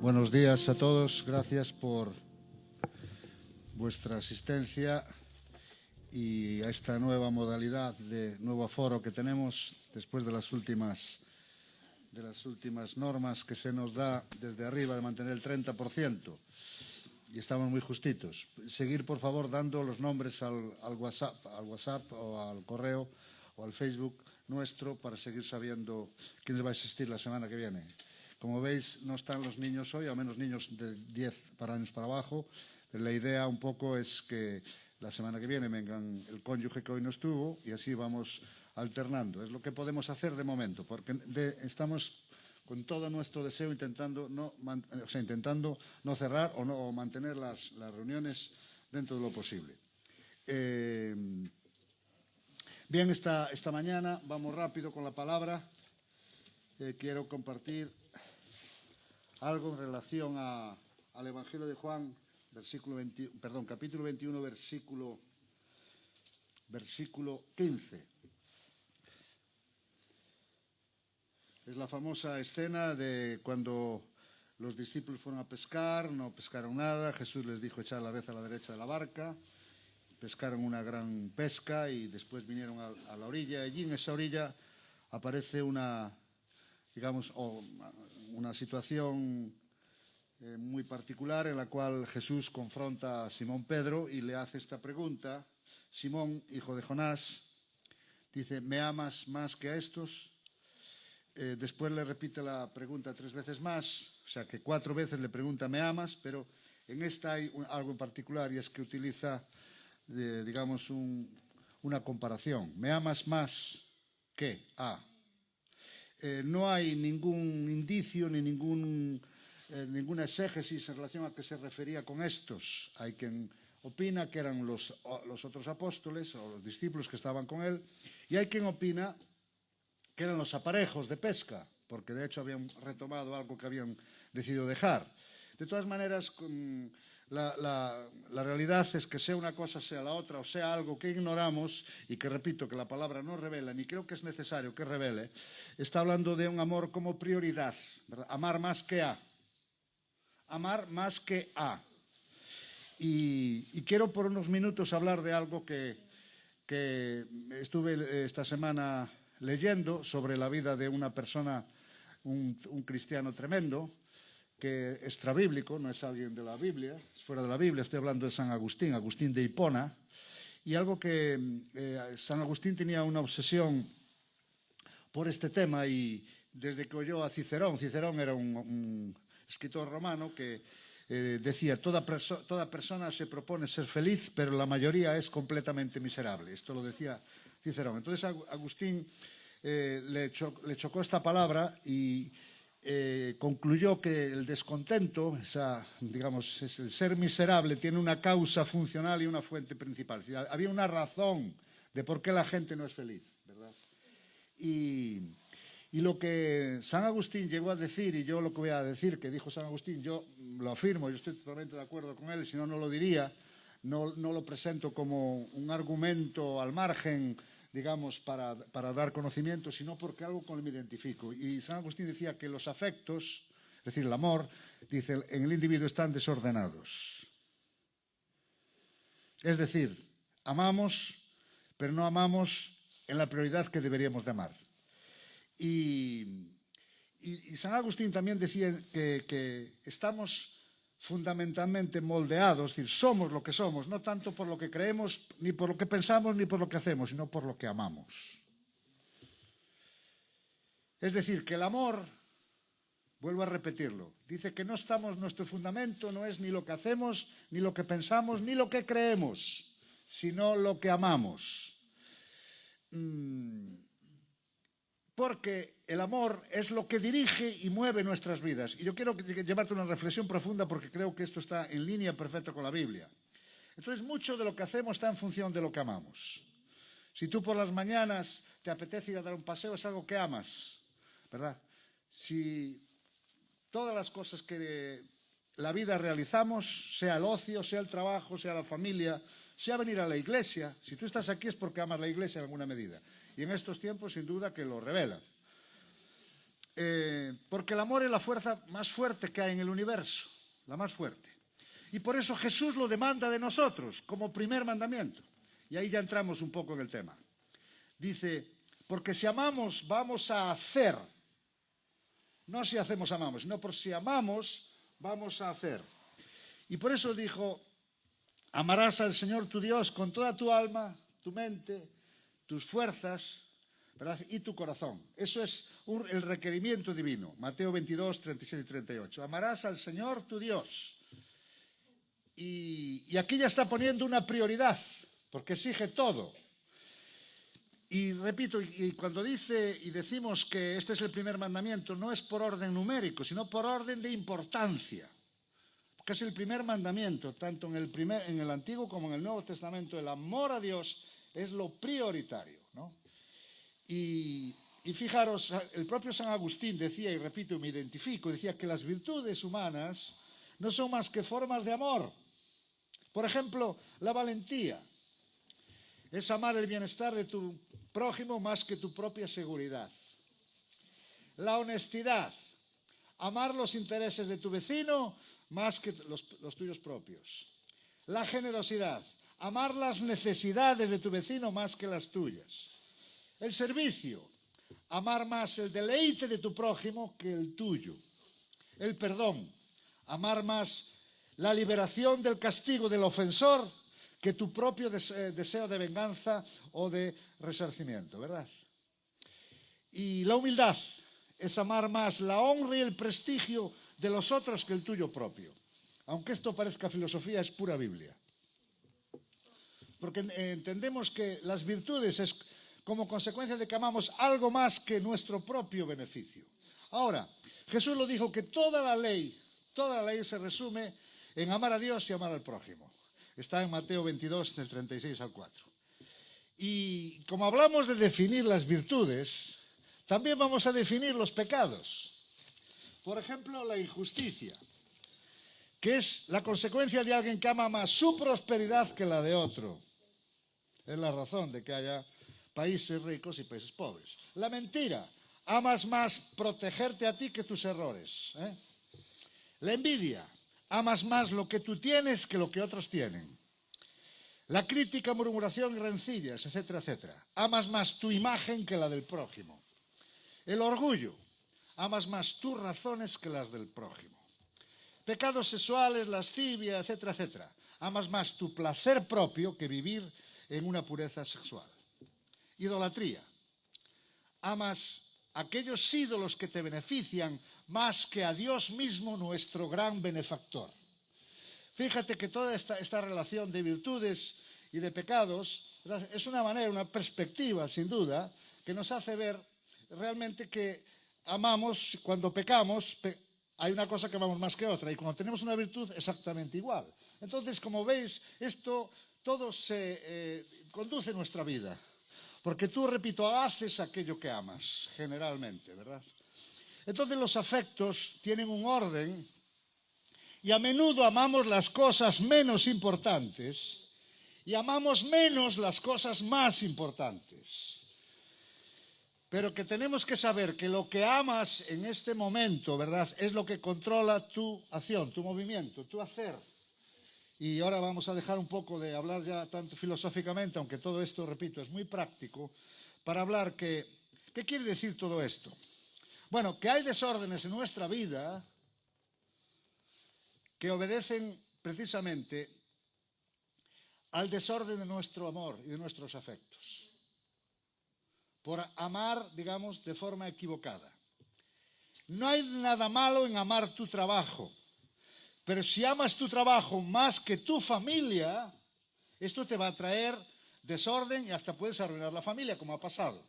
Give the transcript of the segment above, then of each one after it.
Buenos días a todos, gracias por vuestra asistencia y a esta nueva modalidad de nuevo aforo que tenemos después de las últimas normas que se nos da desde arriba de mantener el 30%. Y estamos muy justitos. Seguir, por favor, dando los nombres al WhatsApp o al correo o al Facebook nuestro para seguir sabiendo quién va a asistir la semana que viene. Como veis, no están los niños hoy, al menos niños de 10 años para abajo. Pero la idea un poco es que la semana que viene vengan el cónyuge que hoy no estuvo y así vamos alternando. Es lo que podemos hacer de momento, porque estamos con todo nuestro deseo intentando no cerrar o mantener las reuniones dentro de lo posible. Bien, esta mañana vamos rápido con la palabra. Quiero compartir algo en relación al Evangelio de Juan, capítulo 21, versículo 15. Es la famosa escena de cuando los discípulos fueron a pescar, no pescaron nada, Jesús les dijo echar la red a la derecha de la barca, pescaron una gran pesca y después vinieron a la orilla. Allí en esa orilla aparece una situación muy particular en la cual Jesús confronta a Simón Pedro y le hace esta pregunta. Simón, hijo de Jonás, dice, ¿me amas más que a estos? Después le repite la pregunta 3 veces más, o sea que 4 veces le pregunta ¿me amas? Pero en esta hay algo en particular y es que utiliza, una comparación. ¿Me amas más que a? No hay ningún indicio ni ninguna exégesis en relación a qué se refería con estos. Hay quien opina que eran los otros apóstoles o los discípulos que estaban con él y hay quien opina que eran los aparejos de pesca, porque de hecho habían retomado algo que habían decidido dejar. De todas maneras, la realidad es que sea una cosa, sea la otra, o sea algo que ignoramos y que, repito, que la palabra no revela, ni creo que es necesario que revele, está hablando de un amor como prioridad, ¿verdad? Amar más que a. Amar más que a. Y quiero por unos minutos hablar de algo que estuve esta semana leyendo sobre la vida de una persona, un cristiano tremendo, que es extrabíblico, no es alguien de la Biblia, es fuera de la Biblia, estoy hablando de San Agustín, Agustín de Hipona, y algo que San Agustín tenía una obsesión por este tema y desde que oyó a Cicerón era un escritor romano que decía, toda persona se propone ser feliz, pero la mayoría es completamente miserable. Esto lo decía Cicerón. Entonces Agustín le chocó esta palabra y concluyó que el descontento, es el ser miserable, tiene una causa funcional y una fuente principal. Había una razón de por qué la gente no es feliz, ¿verdad? Y lo que San Agustín llegó a decir, y yo lo que voy a decir que dijo San Agustín, yo lo afirmo, yo estoy totalmente de acuerdo con él, si no, no lo diría, no lo presento como un argumento al margen, digamos, para dar conocimiento, sino porque algo con lo que me identifico. Y San Agustín decía que los afectos, es decir, el amor, dice, en el individuo están desordenados. Es decir, amamos, pero no amamos en la prioridad que deberíamos de amar. Y San Agustín también decía que estamos fundamentalmente moldeados, es decir, somos lo que somos, no tanto por lo que creemos, ni por lo que pensamos, ni por lo que hacemos, sino por lo que amamos. Es decir, que el amor, vuelvo a repetirlo, dice que nuestro fundamento no es ni lo que hacemos, ni lo que pensamos, ni lo que creemos, sino lo que amamos. Porque el amor es lo que dirige y mueve nuestras vidas. Y yo quiero llevarte una reflexión profunda porque creo que esto está en línea perfecta con la Biblia. Entonces, mucho de lo que hacemos está en función de lo que amamos. Si tú por las mañanas te apetece ir a dar un paseo, es algo que amas, ¿verdad? Si todas las cosas que de la vida realizamos, sea el ocio, sea el trabajo, sea la familia, sea venir a la iglesia, si tú estás aquí es porque amas la iglesia en alguna medida. Y en estos tiempos, sin duda, que lo revela. porque el amor es la fuerza más fuerte que hay en el universo, la más fuerte. Y por eso Jesús lo demanda de nosotros como primer mandamiento. Y ahí ya entramos un poco en el tema. Dice, porque si amamos, vamos a hacer. No si hacemos, amamos, sino por si amamos, vamos a hacer. Y por eso dijo, amarás al Señor tu Dios con toda tu alma, tu mente, tus fuerzas, ¿verdad? Y tu corazón. Eso es el requerimiento divino. Mateo 22, 37 y 38. Amarás al Señor tu Dios. Y aquí ya está poniendo una prioridad, porque exige todo. Y repito, y cuando dice y decimos que este es el primer mandamiento, no es por orden numérico, sino por orden de importancia. Porque es el primer mandamiento, tanto en el Antiguo como en el Nuevo Testamento. El amor a Dios es lo prioritario, ¿no? Y fijaros, el propio San Agustín decía, y repito, me identifico, decía que las virtudes humanas no son más que formas de amor. Por ejemplo, la valentía es amar el bienestar de tu prójimo más que tu propia seguridad. La honestidad, amar los intereses de tu vecino más que los tuyos propios. La generosidad, amar las necesidades de tu vecino más que las tuyas. El servicio, amar más el deleite de tu prójimo que el tuyo. El perdón, amar más la liberación del castigo del ofensor que tu propio deseo de venganza o de resarcimiento, ¿verdad? Y la humildad es amar más la honra y el prestigio de los otros que el tuyo propio. Aunque esto parezca filosofía, es pura Biblia. Porque entendemos que las virtudes es como consecuencia de que amamos algo más que nuestro propio beneficio. Ahora, Jesús lo dijo que toda la ley se resume en amar a Dios y amar al prójimo. Está en Mateo 22, del 36 al 4. Y como hablamos de definir las virtudes, también vamos a definir los pecados. Por ejemplo, la injusticia, que es la consecuencia de alguien que ama más su prosperidad que la de otro. Es la razón de que haya países ricos y países pobres. La mentira, amas más protegerte a ti que tus errores. La envidia, amas más lo que tú tienes que lo que otros tienen. La crítica, murmuración y rencillas, etcétera, etcétera. Amas más tu imagen que la del prójimo. El orgullo, amas más tus razones que las del prójimo. Pecados sexuales, lascivia, etcétera, etcétera. Amas más tu placer propio que vivir en una pureza sexual. Idolatría. Amas aquellos ídolos que te benefician más que a Dios mismo, nuestro gran benefactor. Fíjate que toda esta relación de virtudes y de pecados, ¿verdad?, es una manera, una perspectiva, sin duda, que nos hace ver realmente que amamos, cuando pecamos, hay una cosa que amamos más que otra, y cuando tenemos una virtud, exactamente igual. Entonces, como veis, esto todo se conduce nuestra vida. Porque tú, repito, haces aquello que amas, generalmente, ¿verdad? Entonces los afectos tienen un orden y a menudo amamos las cosas menos importantes y amamos menos las cosas más importantes. Pero que tenemos que saber que lo que amas en este momento, ¿verdad?, es lo que controla tu acción, tu movimiento, tu hacer. Y ahora vamos a dejar un poco de hablar ya tanto filosóficamente, aunque todo esto, repito, es muy práctico, para hablar ¿qué quiere decir todo esto? Bueno, que hay desórdenes en nuestra vida que obedecen precisamente al desorden de nuestro amor y de nuestros afectos. Por amar, digamos, de forma equivocada. No hay nada malo en amar tu trabajo. Pero si amas tu trabajo más que tu familia, esto te va a traer desorden y hasta puedes arruinar la familia, como ha pasado.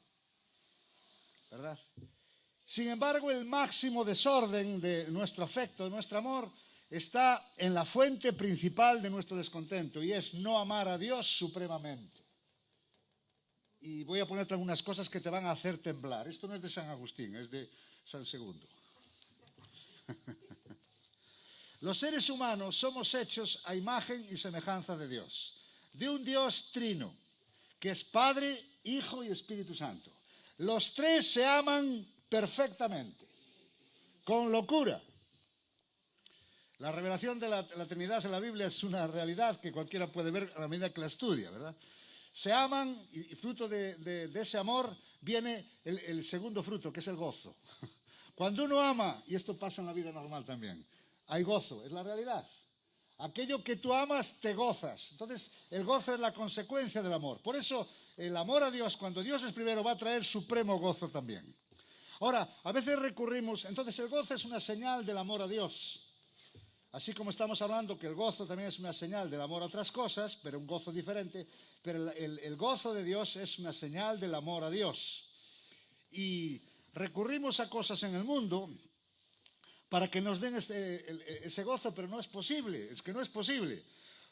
¿Verdad? Sin embargo, el máximo desorden de nuestro afecto, de nuestro amor, está en la fuente principal de nuestro descontento, y es no amar a Dios supremamente. Y voy a ponerte algunas cosas que te van a hacer temblar. Esto no es de San Agustín, es de San Segundo. Los seres humanos somos hechos a imagen y semejanza de Dios, de un Dios trino, que es Padre, Hijo y Espíritu Santo. Los tres se aman perfectamente. con locura. La revelación de la Trinidad en la Biblia es una realidad que cualquiera puede ver a la medida que la estudia, ¿verdad? Se aman y fruto de ese amor viene el segundo fruto, que es el gozo. Cuando uno ama, y esto pasa en la vida normal también, hay gozo, es la realidad. Aquello que tú amas, te gozas. Entonces, el gozo es la consecuencia del amor. Por eso, el amor a Dios, cuando Dios es primero, va a traer supremo gozo también. Ahora, a veces recurrimos, entonces el gozo es una señal del amor a Dios. Así como estamos hablando que el gozo también es una señal del amor a otras cosas, pero un gozo diferente, pero el gozo de Dios es una señal del amor a Dios. Y recurrimos a cosas en el mundo para que nos den ese gozo, pero no es posible, es que no es posible.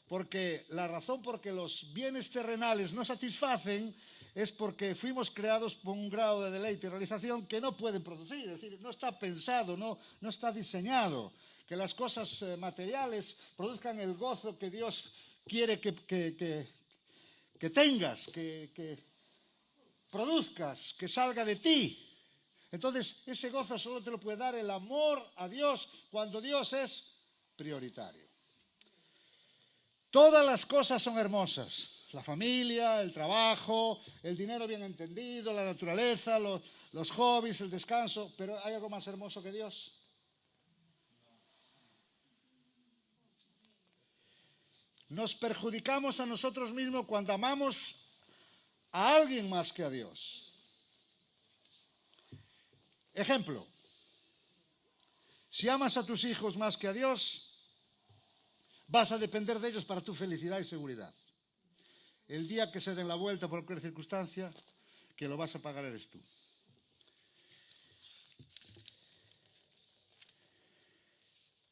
Porque la razón por que los bienes terrenales no satisfacen es porque fuimos creados por un grado de deleite y realización que no pueden producir, es decir, no está pensado, no está diseñado. Que las cosas materiales produzcan el gozo que Dios quiere que tengas, que produzcas, que salga de ti. Entonces, ese gozo solo te lo puede dar el amor a Dios cuando Dios es prioritario. Todas las cosas son hermosas. La familia, el trabajo, el dinero bien entendido, la naturaleza, los hobbies, el descanso. Pero ¿hay algo más hermoso que Dios? Nos perjudicamos a nosotros mismos cuando amamos a alguien más que a Dios. Ejemplo, si amas a tus hijos más que a Dios, vas a depender de ellos para tu felicidad y seguridad. El día que se den la vuelta por cualquier circunstancia, que lo vas a pagar eres tú.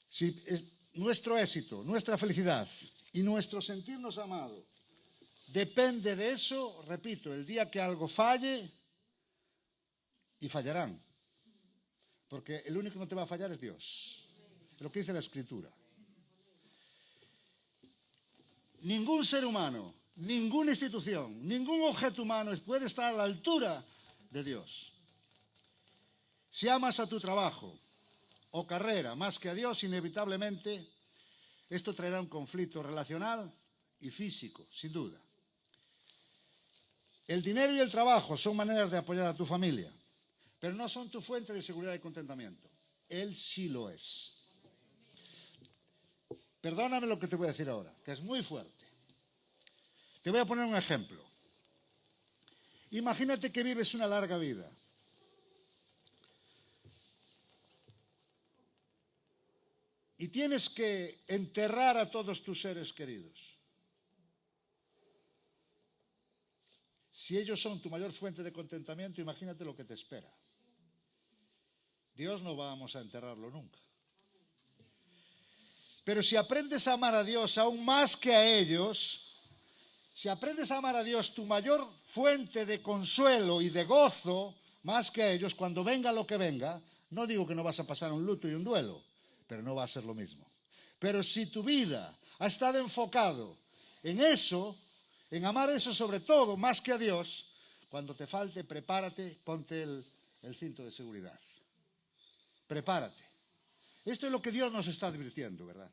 Si nuestro éxito, nuestra felicidad y nuestro sentirnos amados depende de eso, repito, el día que algo falle, y fallarán, porque el único que no te va a fallar es Dios. Es lo que dice la Escritura. Ningún ser humano, ninguna institución, ningún objeto humano puede estar a la altura de Dios. Si amas a tu trabajo o carrera más que a Dios, inevitablemente esto traerá un conflicto relacional y físico, sin duda. El dinero y el trabajo son maneras de apoyar a tu familia, pero no son tu fuente de seguridad y contentamiento. Él sí lo es. Perdóname lo que te voy a decir ahora, que es muy fuerte. Te voy a poner un ejemplo. Imagínate que vives una larga vida. Y tienes que enterrar a todos tus seres queridos. Si ellos son tu mayor fuente de contentamiento, imagínate lo que te espera. Dios no vamos a enterrarlo nunca. Pero si aprendes a amar a Dios aún más que a ellos, si aprendes a amar a Dios, tu mayor fuente de consuelo y de gozo, más que a ellos, cuando venga lo que venga, no digo que no vas a pasar un luto y un duelo, pero no va a ser lo mismo. Pero si tu vida ha estado enfocado en eso, en amar eso sobre todo, más que a Dios, cuando te falte, prepárate, ponte el cinto de seguridad. Prepárate. Esto es lo que Dios nos está advirtiendo, ¿verdad?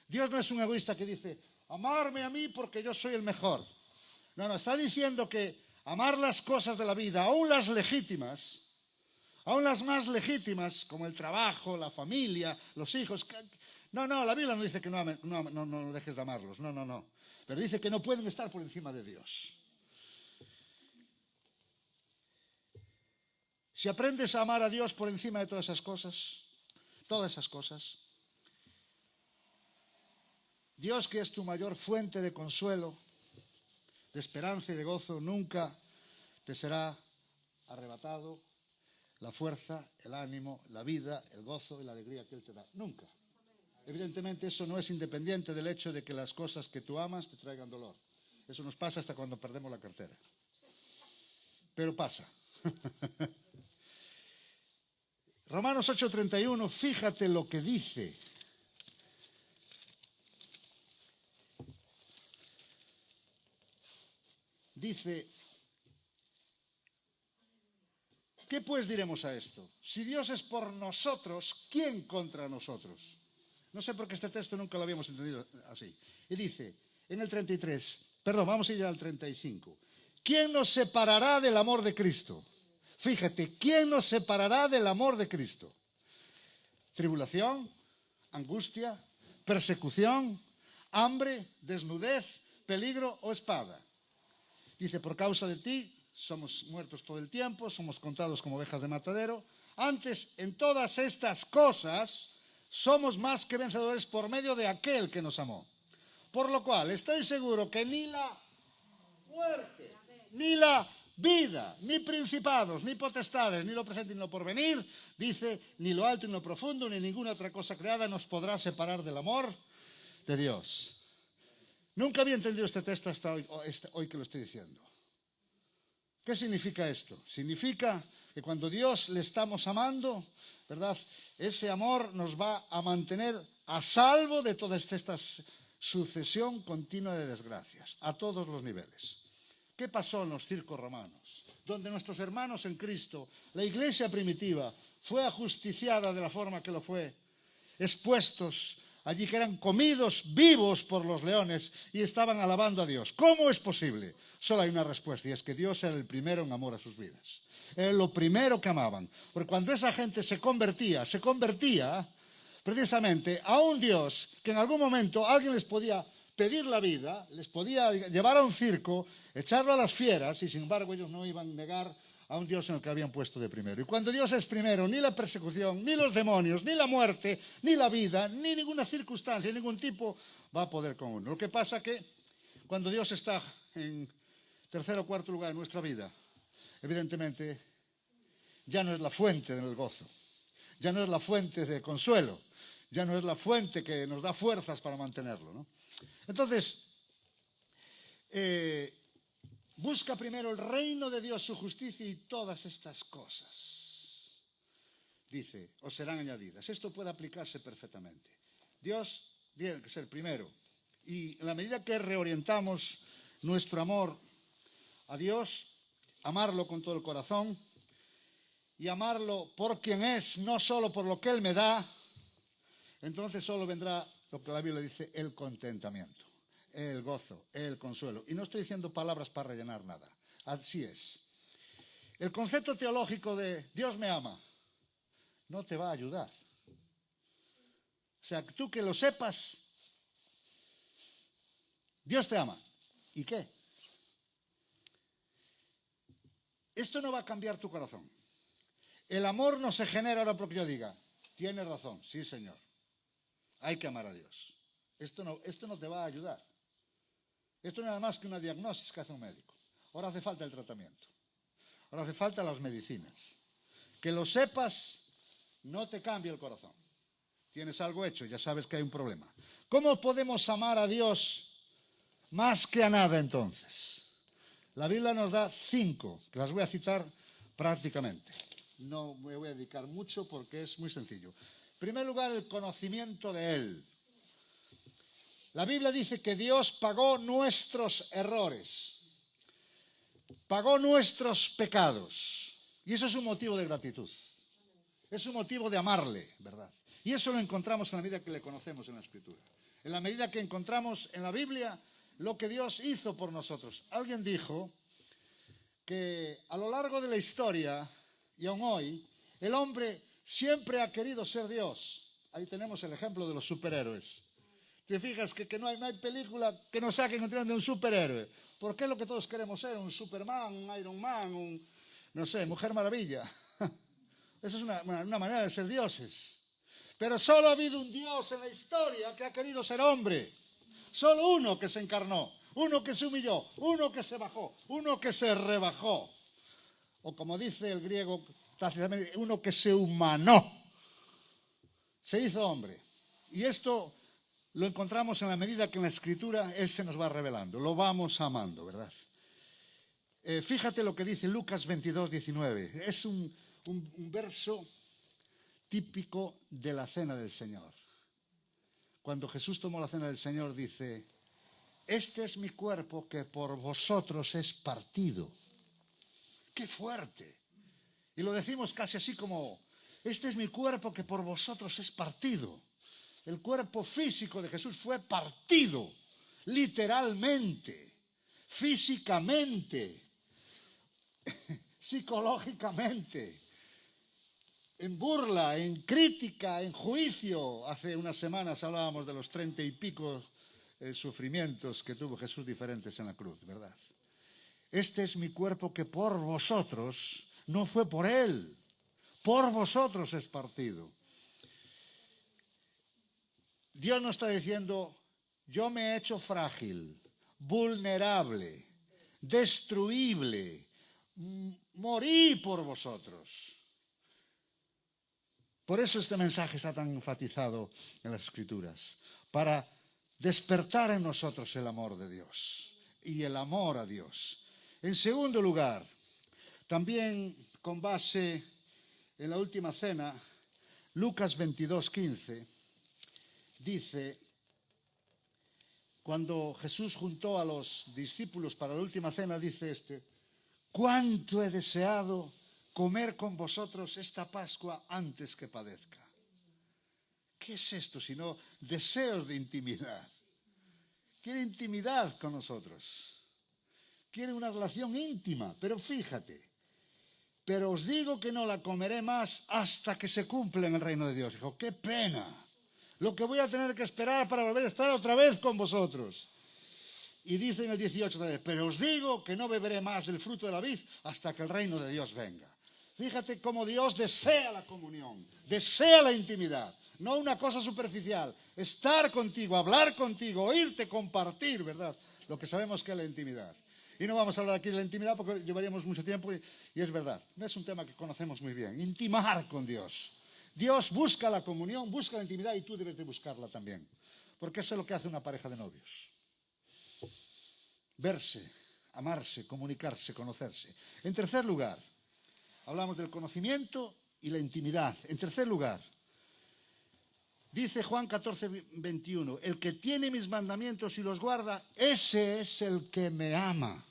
Dios no es un egoísta que dice, amarme a mí porque yo soy el mejor. No, está diciendo que amar las cosas de la vida, aún las legítimas, aún las más legítimas, como el trabajo, la familia, los hijos. No, la Biblia no dice que no dejes de amarlos, no. Pero dice que no pueden estar por encima de Dios. Si aprendes a amar a Dios por encima de todas esas cosas, Dios, que es tu mayor fuente de consuelo, de esperanza y de gozo, nunca te será arrebatado la fuerza, el ánimo, la vida, el gozo y la alegría que Él te da. Nunca. Evidentemente eso no es independiente del hecho de que las cosas que tú amas te traigan dolor. Eso nos pasa hasta cuando perdemos la cartera. Pero pasa. Romanos 8:31, fíjate lo que dice. Dice, ¿Qué pues diremos a esto? Si Dios es por nosotros, ¿quién contra nosotros? No sé por qué este texto nunca lo habíamos entendido así. Y dice, en el 33, perdón, vamos a ir al 35. ¿Quién nos separará del amor de Cristo? Fíjate, ¿quién nos separará del amor de Cristo? Tribulación, angustia, persecución, hambre, desnudez, peligro o espada. Dice, por causa de ti somos muertos todo el tiempo, somos contados como ovejas de matadero. Antes, en todas estas cosas, somos más que vencedores por medio de aquel que nos amó. Por lo cual, estoy seguro que ni la muerte, ni la vida, ni principados, ni potestades, ni lo presente ni lo porvenir, dice, ni lo alto ni lo profundo, ni ninguna otra cosa creada nos podrá separar del amor de Dios. Nunca había entendido este texto hasta hoy que lo estoy diciendo. ¿Qué significa esto? Significa que cuando Dios le estamos amando, ¿verdad? Ese amor nos va a mantener a salvo de toda esta sucesión continua de desgracias, a todos los niveles. ¿Qué pasó en los circos romanos? Donde nuestros hermanos en Cristo, la iglesia primitiva, fue ajusticiada de la forma que lo fue, expuestos allí que eran comidos vivos por los leones y estaban alabando a Dios. ¿Cómo es posible? Solo hay una respuesta, y es que Dios era el primero en amor a sus vidas. Era lo primero que amaban. Porque cuando esa gente se convertía precisamente a un Dios que en algún momento alguien les podía pedir la vida, les podía llevar a un circo, echarlo a las fieras, y sin embargo ellos no iban a negar a un Dios en el que habían puesto de primero. Y cuando Dios es primero, ni la persecución, ni los demonios, ni la muerte, ni la vida, ni ninguna circunstancia, ningún tipo va a poder con uno. Lo que pasa que cuando Dios está en tercer o cuarto lugar en nuestra vida, evidentemente ya no es la fuente del gozo, ya no es la fuente de consuelo, ya no es la fuente que nos da fuerzas para mantenerlo, ¿no? Entonces, busca primero el reino de Dios, su justicia, y todas estas cosas, dice, os serán añadidas. Esto puede aplicarse perfectamente. Dios tiene que ser primero. Y en la medida que reorientamos nuestro amor a Dios, amarlo con todo el corazón y amarlo por quien es, no solo por lo que Él me da, entonces solo vendrá lo que la Biblia dice, el contentamiento, el gozo, el consuelo. Y no estoy diciendo palabras para rellenar nada. Así es. El concepto teológico de Dios me ama no te va a ayudar. O sea, tú que lo sepas, Dios te ama. ¿Y qué? Esto no va a cambiar tu corazón. El amor no se genera ahora porque yo diga, tienes razón, sí señor, hay que amar a Dios. Esto no te va a ayudar. Esto no es nada más que una diagnosis que hace un médico. Ahora hace falta el tratamiento. Ahora hace falta las medicinas. Que lo sepas no te cambia el corazón. Tienes algo hecho, ya sabes que hay un problema. ¿Cómo podemos amar a Dios más que a nada entonces? La Biblia nos da 5, que las voy a citar prácticamente. No me voy a dedicar mucho porque es muy sencillo. En primer lugar, el conocimiento de Él. La Biblia dice que Dios pagó nuestros errores, pagó nuestros pecados. Y eso es un motivo de gratitud. Es un motivo de amarle, ¿verdad? Y eso lo encontramos en la medida que le conocemos en la Escritura. En la medida que encontramos en la Biblia lo que Dios hizo por nosotros. Alguien dijo que a lo largo de la historia, y aún hoy, el hombre siempre ha querido ser Dios. Ahí tenemos el ejemplo de los superhéroes. Te fijas que no hay película que nos saquen de un superhéroe. Porque es lo que todos queremos ser, un Superman, un Iron Man, no sé, Mujer Maravilla. Esa es una manera de ser dioses. Pero solo ha habido un Dios en la historia que ha querido ser hombre. Solo uno que se encarnó, uno que se humilló, uno que se bajó, uno que se rebajó. O como dice el griego, uno que se humanó. Se hizo hombre. Y esto lo encontramos en la medida que en la Escritura Él se nos va revelando. Lo vamos amando, ¿verdad? Fíjate lo que dice Lucas 22, 19. Es un verso típico de la cena del Señor. Cuando Jesús tomó la cena del Señor dice, este es mi cuerpo que por vosotros es partido. ¡Qué fuerte! Y lo decimos casi así como, este es mi cuerpo que por vosotros es partido. El cuerpo físico de Jesús fue partido, literalmente, físicamente, psicológicamente, en burla, en crítica, en juicio. Hace unas semanas hablábamos de los 30 y pico sufrimientos que tuvo Jesús diferentes en la cruz, ¿verdad? Este es mi cuerpo que por vosotros, no fue por él, por vosotros es partido. Dios nos está diciendo, yo me he hecho frágil, vulnerable, destruible, morí por vosotros. Por eso este mensaje está tan enfatizado en las Escrituras, para despertar en nosotros el amor de Dios y el amor a Dios. En segundo lugar, también con base en la última cena, Lucas 22:15, dice, cuando Jesús juntó a los discípulos para la última cena, dice cuánto he deseado comer con vosotros esta Pascua antes que padezca. ¿Qué es esto sino deseos de intimidad? Quiere intimidad con nosotros. Quiere una relación íntima, pero fíjate, pero os digo que no la comeré más hasta que se cumpla en el reino de Dios. Dijo, qué pena, lo que voy a tener que esperar para volver a estar otra vez con vosotros. Y dice en el 18 otra vez, pero os digo que no beberé más del fruto de la vid hasta que el reino de Dios venga. Fíjate cómo Dios desea la comunión, desea la intimidad, no una cosa superficial, estar contigo, hablar contigo, oírte, compartir, ¿verdad? Lo que sabemos que es la intimidad. Y no vamos a hablar aquí de la intimidad porque llevaríamos mucho tiempo y es verdad, no es un tema que conocemos muy bien, intimar con Dios. Dios busca la comunión, busca la intimidad y tú debes de buscarla también, porque eso es lo que hace una pareja de novios. Verse, amarse, comunicarse, conocerse. En tercer lugar, hablamos del conocimiento y la intimidad. En tercer lugar, dice Juan 14:21, el que tiene mis mandamientos y los guarda, ese es el que me ama.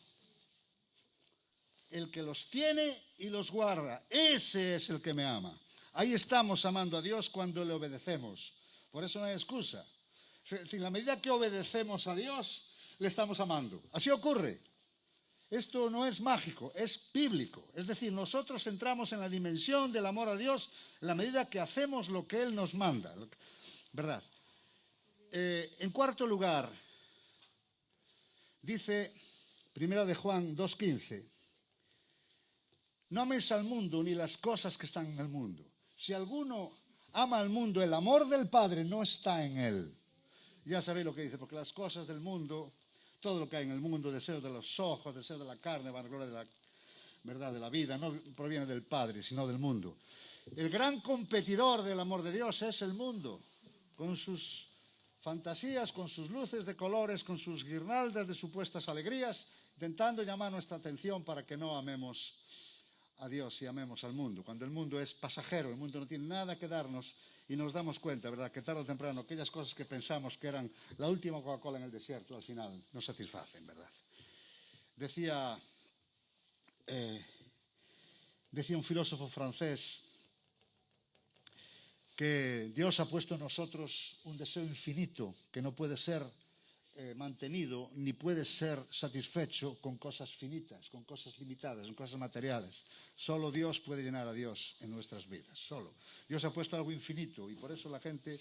El que los tiene y los guarda, ese es el que me ama. Ahí estamos amando a Dios cuando le obedecemos. Por eso no hay excusa. En la medida que obedecemos a Dios, le estamos amando. Así ocurre. Esto no es mágico, es bíblico. Es decir, nosotros entramos en la dimensión del amor a Dios en la medida que hacemos lo que Él nos manda. ¿Verdad? En cuarto lugar, dice 1 de Juan 2:15, no améis al mundo ni las cosas que están en el mundo. Si alguno ama al mundo, el amor del Padre no está en él. Ya sabéis lo que dice, porque las cosas del mundo, todo lo que hay en el mundo, deseo de los ojos, deseo de la carne, vanagloria de la verdad de la vida, no proviene del Padre, sino del mundo. El gran competidor del amor de Dios es el mundo, con sus fantasías, con sus luces de colores, con sus guirnaldas de supuestas alegrías, intentando llamar nuestra atención para que no amemos a Dios y amemos al mundo. Cuando el mundo es pasajero, el mundo no tiene nada que darnos y nos damos cuenta, ¿verdad?, que tarde o temprano aquellas cosas que pensamos que eran la última Coca-Cola en el desierto, al final nos satisfacen, ¿verdad? Decía un filósofo francés que Dios ha puesto en nosotros un deseo infinito que no puede ser mantenido ni puede ser satisfecho con cosas finitas, con cosas limitadas, con cosas materiales. Solo Dios puede llenar a Dios en nuestras vidas, solo. Dios ha puesto algo infinito y por eso la gente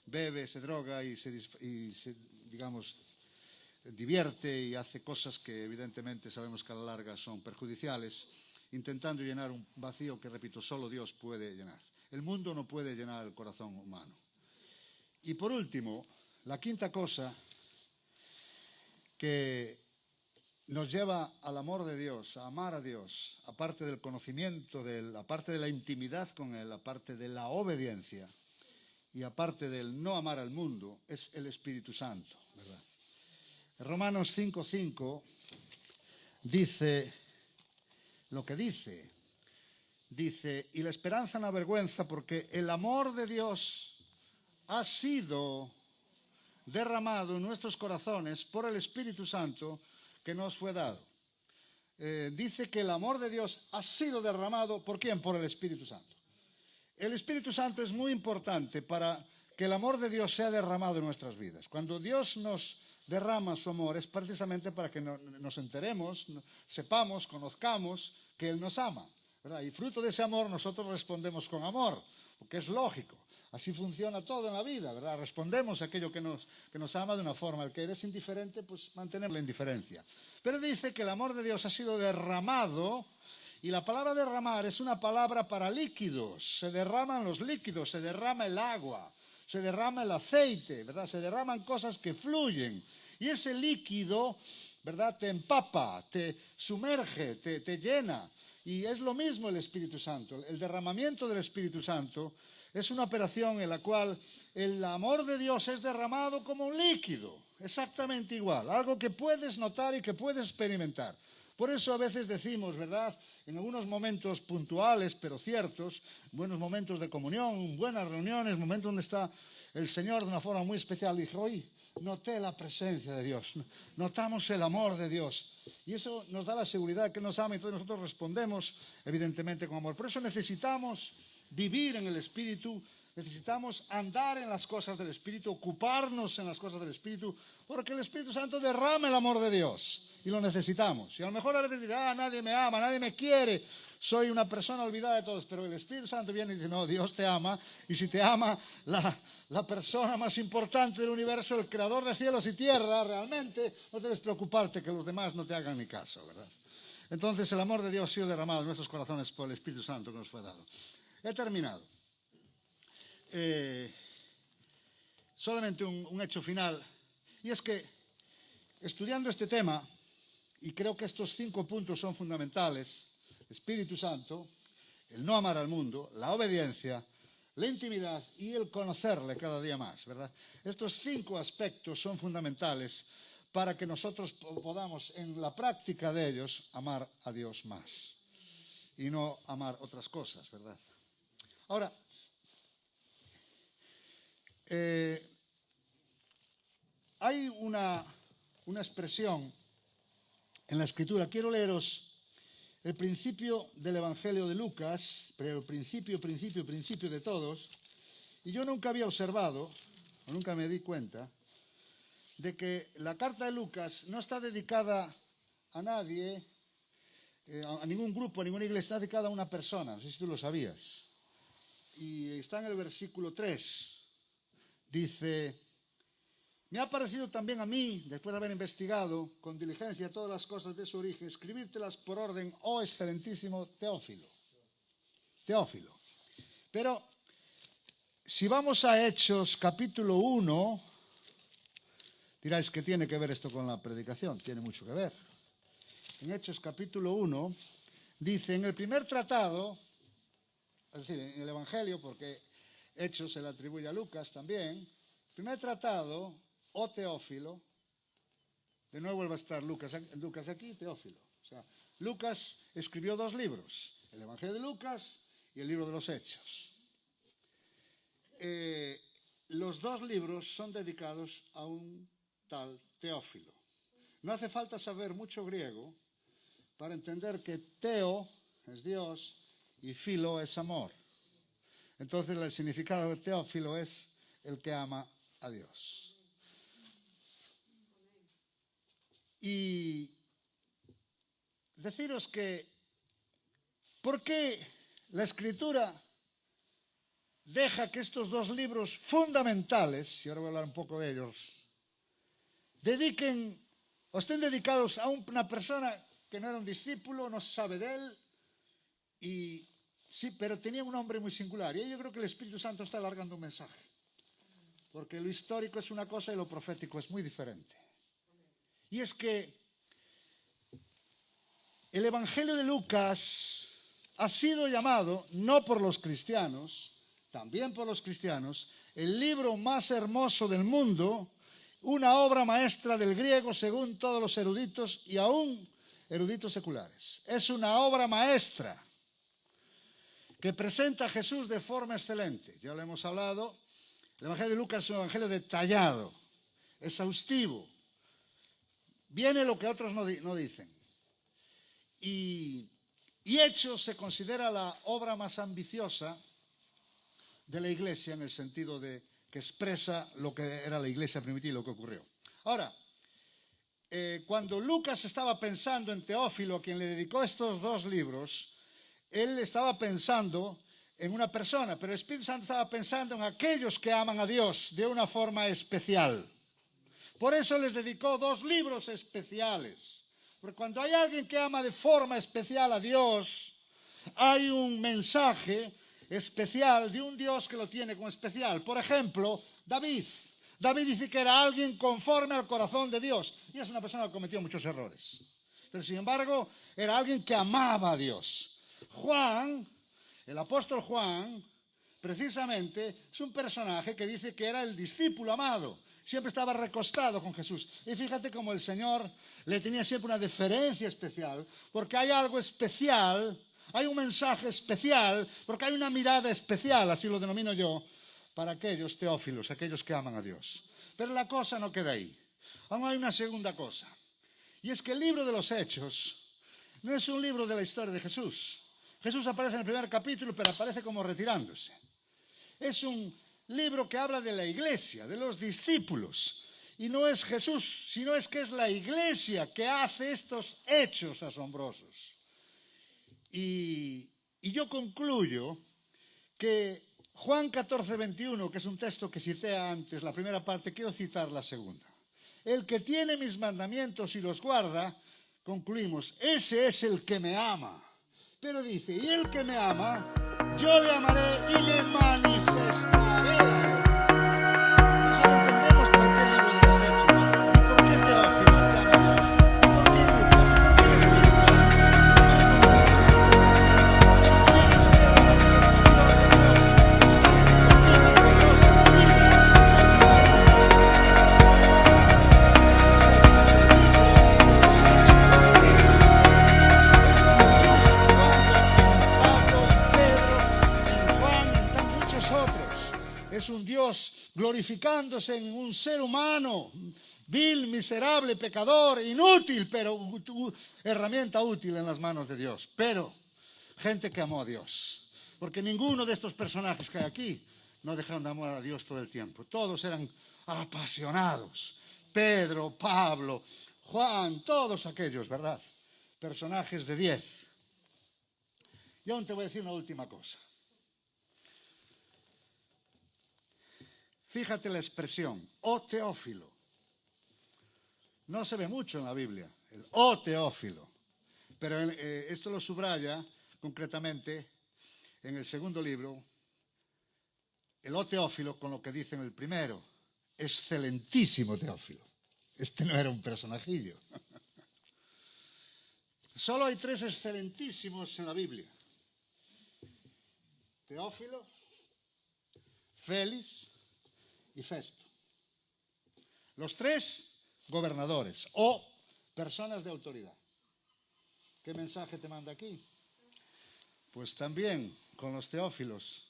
bebe, se droga y se digamos, divierte y hace cosas que evidentemente sabemos que a la larga son perjudiciales, intentando llenar un vacío que, repito, solo Dios puede llenar. El mundo no puede llenar el corazón humano. Y por último, la quinta cosa que nos lleva al amor de Dios, a amar a Dios, aparte del conocimiento de Él, aparte de la intimidad con Él, aparte de la obediencia y aparte del no amar al mundo, es el Espíritu Santo, ¿verdad? Romanos 5:5 dice lo que dice. Dice, y la esperanza no avergüenza porque el amor de Dios ha sido derramado en nuestros corazones por el Espíritu Santo que nos fue dado. dice que el amor de Dios ha sido derramado, ¿por quién? Por el Espíritu Santo. El Espíritu Santo es muy importante para que el amor de Dios sea derramado en nuestras vidas. Cuando Dios nos derrama su amor es precisamente para que nos enteremos, sepamos, conozcamos que Él nos ama, ¿verdad? Y fruto de ese amor nosotros respondemos con amor, porque es lógico. Así funciona todo en la vida, ¿verdad? Respondemos a aquello que nos ama de una forma. El que eres indiferente, pues mantenemos la indiferencia. Pero dice que el amor de Dios ha sido derramado, y la palabra derramar es una palabra para líquidos. Se derraman los líquidos, se derrama el agua, se derrama el aceite, ¿verdad? Se derraman cosas que fluyen. Y ese líquido, ¿verdad? Te empapa, te sumerge, te llena. Y es lo mismo el Espíritu Santo. El derramamiento del Espíritu Santo es una operación en la cual el amor de Dios es derramado como un líquido, exactamente igual, algo que puedes notar y que puedes experimentar. Por eso a veces decimos, ¿verdad?, en algunos momentos puntuales, pero ciertos, buenos momentos de comunión, buenas reuniones, momentos donde está el Señor de una forma muy especial, dije, hoy noté la presencia de Dios, notamos el amor de Dios. Y eso nos da la seguridad que Él nos ama, y entonces nosotros respondemos evidentemente con amor. Por eso necesitamos vivir en el Espíritu, necesitamos andar en las cosas del Espíritu, ocuparnos en las cosas del Espíritu, porque el Espíritu Santo derrama el amor de Dios y lo necesitamos. Y a lo mejor a veces dirá, nadie me ama, nadie me quiere, soy una persona olvidada de todos, pero el Espíritu Santo viene y dice, no, Dios te ama, y si te ama la persona más importante del universo, el creador de cielos y tierra, realmente no debes preocuparte que los demás no te hagan ni caso, ¿verdad? Entonces el amor de Dios ha sido derramado en nuestros corazones por el Espíritu Santo que nos fue dado. He terminado. Solamente un hecho final, y es que estudiando este tema, y creo que estos 5 puntos son fundamentales: Espíritu Santo, el no amar al mundo, la obediencia, la intimidad y el conocerle cada día más, ¿verdad? Estos 5 aspectos son fundamentales para que nosotros podamos, en la práctica de ellos, amar a Dios más y no amar otras cosas, ¿verdad? Ahora, hay una expresión en la Escritura. Quiero leeros el principio del Evangelio de Lucas, pero el principio de todos. Y yo nunca había observado, o nunca me di cuenta, de que la carta de Lucas no está dedicada a nadie, a ningún grupo, a ninguna iglesia, está dedicada a una persona. No sé si tú lo sabías. Y está en el versículo 3. Dice, me ha parecido también a mí, después de haber investigado con diligencia todas las cosas de su origen, escribírtelas por orden, oh excelentísimo Teófilo. Teófilo. Pero si vamos a Hechos capítulo 1, diráis que tiene que ver esto con la predicación. Tiene mucho que ver. En Hechos capítulo 1 dice, en el primer tratado, es decir, en el Evangelio, porque Hechos se le atribuye a Lucas también, el primer tratado, oh Teófilo, de nuevo va a estar Lucas aquí, Teófilo. O sea, Lucas escribió 2 libros, el Evangelio de Lucas y el libro de los Hechos. Los 2 libros son dedicados a un tal Teófilo. No hace falta saber mucho griego para entender que Teo es Dios y Filo es amor. Entonces el significado de Teófilo es el que ama a Dios. Y deciros que, ¿por qué la Escritura deja que estos 2 libros fundamentales, y ahora voy a hablar un poco de ellos, dediquen o estén dedicados a una persona que no era un discípulo, no se sabe de él, y sí, pero tenía un nombre muy singular? Y yo creo que el Espíritu Santo está alargando un mensaje, porque lo histórico es una cosa y lo profético es muy diferente. Y es que el Evangelio de Lucas ha sido llamado, no por los cristianos, también por los cristianos, el libro más hermoso del mundo, una obra maestra del griego según todos los eruditos y aún eruditos seculares. Es una obra maestra que presenta a Jesús de forma excelente. Ya lo hemos hablado. El Evangelio de Lucas es un evangelio detallado, exhaustivo. Viene lo que otros no dicen. Y Hechos se considera la obra más ambiciosa de la Iglesia en el sentido de que expresa lo que era la Iglesia primitiva y lo que ocurrió. Ahora, cuando Lucas estaba pensando en Teófilo, a quien le dedicó estos 2 libros, él estaba pensando en una persona, pero el Espíritu Santo estaba pensando en aquellos que aman a Dios de una forma especial. Por eso les dedicó 2 libros especiales. Porque cuando hay alguien que ama de forma especial a Dios, hay un mensaje especial de un Dios que lo tiene como especial. Por ejemplo, David. David dice que era alguien conforme al corazón de Dios. Y es una persona que cometió muchos errores. Pero sin embargo, era alguien que amaba a Dios. Juan, el apóstol Juan, precisamente es un personaje que dice que era el discípulo amado. Siempre estaba recostado con Jesús. Y fíjate cómo el Señor le tenía siempre una deferencia especial, porque hay algo especial, hay un mensaje especial, porque hay una mirada especial, así lo denomino yo, para aquellos teófilos, aquellos que aman a Dios. Pero la cosa no queda ahí. Aún hay una segunda cosa. Y es que el libro de los Hechos no es un libro de la historia de Jesús. Jesús aparece en el primer capítulo, pero aparece como retirándose. Es un libro que habla de la iglesia, de los discípulos. Y no es Jesús, sino es que es la iglesia que hace estos hechos asombrosos. Y yo concluyo que Juan 14:21, que es un texto que cité antes, la primera parte, quiero citar la segunda. El que tiene mis mandamientos y los guarda, concluimos, ese es el que me ama. Pero dice, y el que me ama, yo le amaré y me manifestaré. Entonces entendemos por qué el libro de los Hechos, y por qué Teófilo te ama a Dios, y por qué Lucas, por qué el Espíritu es un Dios glorificándose en un ser humano, vil, miserable, pecador, inútil, pero herramienta útil en las manos de Dios. Pero gente que amó a Dios. Porque ninguno de estos personajes que hay aquí no dejaron de amar a Dios todo el tiempo. Todos eran apasionados. Pedro, Pablo, Juan, todos aquellos, ¿verdad? Personajes de 10. Y aún te voy a decir una última cosa. Fíjate la expresión, oh Teófilo. No se ve mucho en la Biblia, el oh Teófilo. Pero esto lo subraya concretamente en el segundo libro, el oh Teófilo, con lo que dice en el primero, excelentísimo Teófilo. Este no era un personajillo. Solo hay 3 excelentísimos en la Biblia. Teófilo, Félix y Festo. Los 3 gobernadores o personas de autoridad. ¿Qué mensaje te manda aquí? Pues también con los teófilos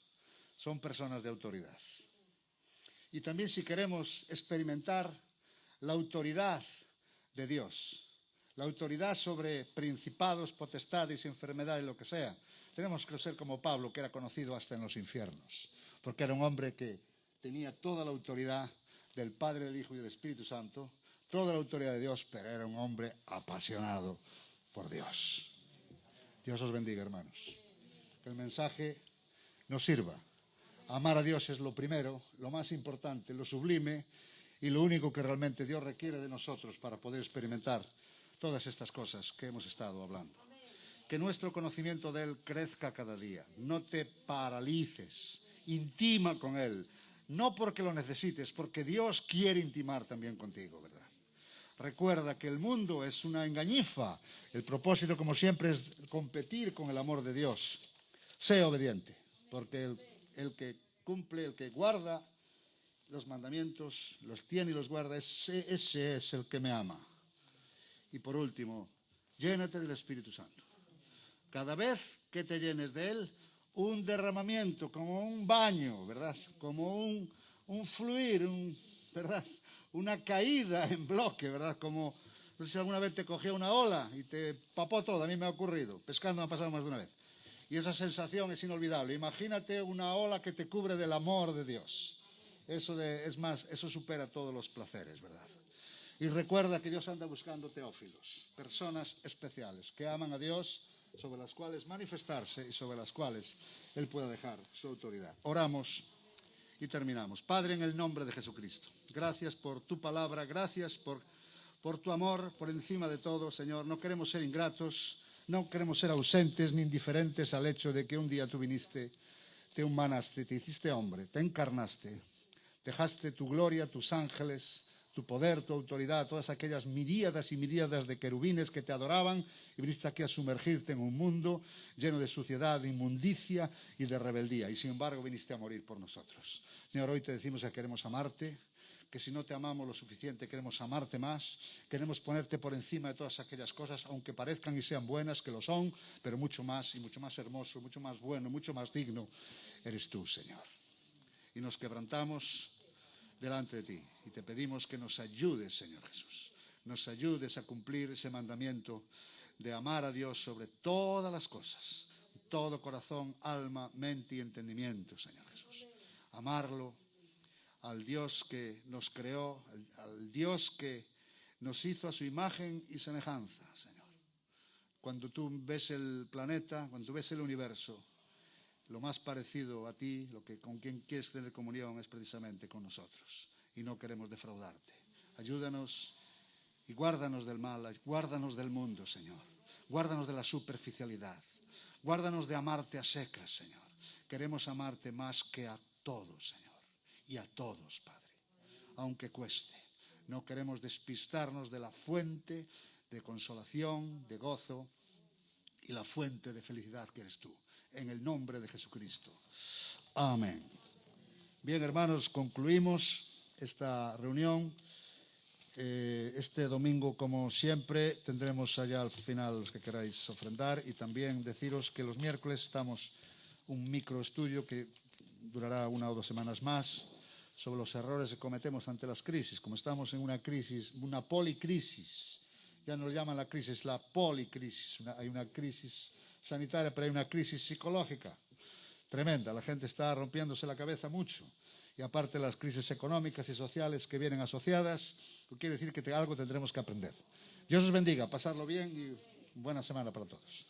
son personas de autoridad. Y también si queremos experimentar la autoridad de Dios, la autoridad sobre principados, potestades, enfermedades, lo que sea, tenemos que ser como Pablo, que era conocido hasta en los infiernos, porque era un hombre que tenía toda la autoridad del Padre, del Hijo y del Espíritu Santo, toda la autoridad de Dios, pero era un hombre apasionado por Dios. Dios os bendiga, hermanos. Que el mensaje nos sirva. Amar a Dios es lo primero, lo más importante, lo sublime y lo único que realmente Dios requiere de nosotros para poder experimentar todas estas cosas que hemos estado hablando. Que nuestro conocimiento de Él crezca cada día. No te paralices, intima con Él. No porque lo necesites, porque Dios quiere intimar también contigo, ¿verdad? Recuerda que el mundo es una engañifa. El propósito, como siempre, es competir con el amor de Dios. Sé obediente, porque el que cumple, el que guarda los mandamientos, los tiene y los guarda, ese es el que me ama. Y por último, llénate del Espíritu Santo. Cada vez que te llenes de Él, un derramamiento, como un baño, ¿verdad? Como un fluir, ¿verdad? Una caída en bloque, ¿verdad? Como No sé si alguna vez te cogió una ola y te papó todo, a mí me ha ocurrido, pescando me ha pasado más de una vez. Y esa sensación es inolvidable. Imagínate una ola que te cubre del amor de Dios. Eso supera todos los placeres, ¿verdad? Y recuerda que Dios anda buscando teófilos, personas especiales que aman a Dios, sobre las cuales manifestarse y sobre las cuales Él pueda dejar su autoridad. Oramos y terminamos. Padre, en el nombre de Jesucristo, gracias por tu palabra, gracias por tu amor por encima de todo, Señor. No queremos ser ingratos, no queremos ser ausentes ni indiferentes al hecho de que un día tú viniste, te humanaste, te hiciste hombre, te encarnaste, dejaste tu gloria, tus ángeles, tu poder, tu autoridad, todas aquellas miríadas y miríadas de querubines que te adoraban y viniste aquí a sumergirte en un mundo lleno de suciedad, de inmundicia y de rebeldía. Y sin embargo viniste a morir por nosotros. Señor, hoy te decimos que queremos amarte, que si no te amamos lo suficiente queremos amarte más, queremos ponerte por encima de todas aquellas cosas, aunque parezcan y sean buenas, que lo son, pero mucho más y mucho más hermoso, mucho más bueno, mucho más digno eres tú, Señor. Y nos quebrantamos delante de ti y te pedimos que nos ayudes, Señor Jesús, nos ayudes a cumplir ese mandamiento de amar a Dios sobre todas las cosas, todo corazón, alma, mente y entendimiento, Señor Jesús. Amarlo al Dios que nos creó, al Dios que nos hizo a su imagen y semejanza, Señor. Cuando tú ves el planeta, cuando tú ves el universo, lo más parecido a ti, con quien quieres tener comunión es precisamente con nosotros. Y no queremos defraudarte. Ayúdanos y guárdanos del mal, guárdanos del mundo, Señor. Guárdanos de la superficialidad. Guárdanos de amarte a secas, Señor. Queremos amarte más que a todos, Señor. Y a todos, Padre. Aunque cueste. No queremos despistarnos de la fuente de consolación, de gozo y la fuente de felicidad que eres tú. En el nombre de Jesucristo. Amén. Bien, hermanos, concluimos esta reunión. Este domingo, como siempre, tendremos allá al final los que queráis ofrendar y también deciros que los miércoles estamos un microestudio que durará 1 o 2 semanas más sobre los errores que cometemos ante las crisis. Como estamos en una crisis, una policrisis, ya nos llaman la crisis la policrisis, hay una crisis sanitaria, pero hay una crisis psicológica tremenda. La gente está rompiéndose la cabeza mucho. Y aparte las crisis económicas y sociales que vienen asociadas, quiere decir que algo tendremos que aprender. Dios os bendiga, pasarlo bien y buena semana para todos.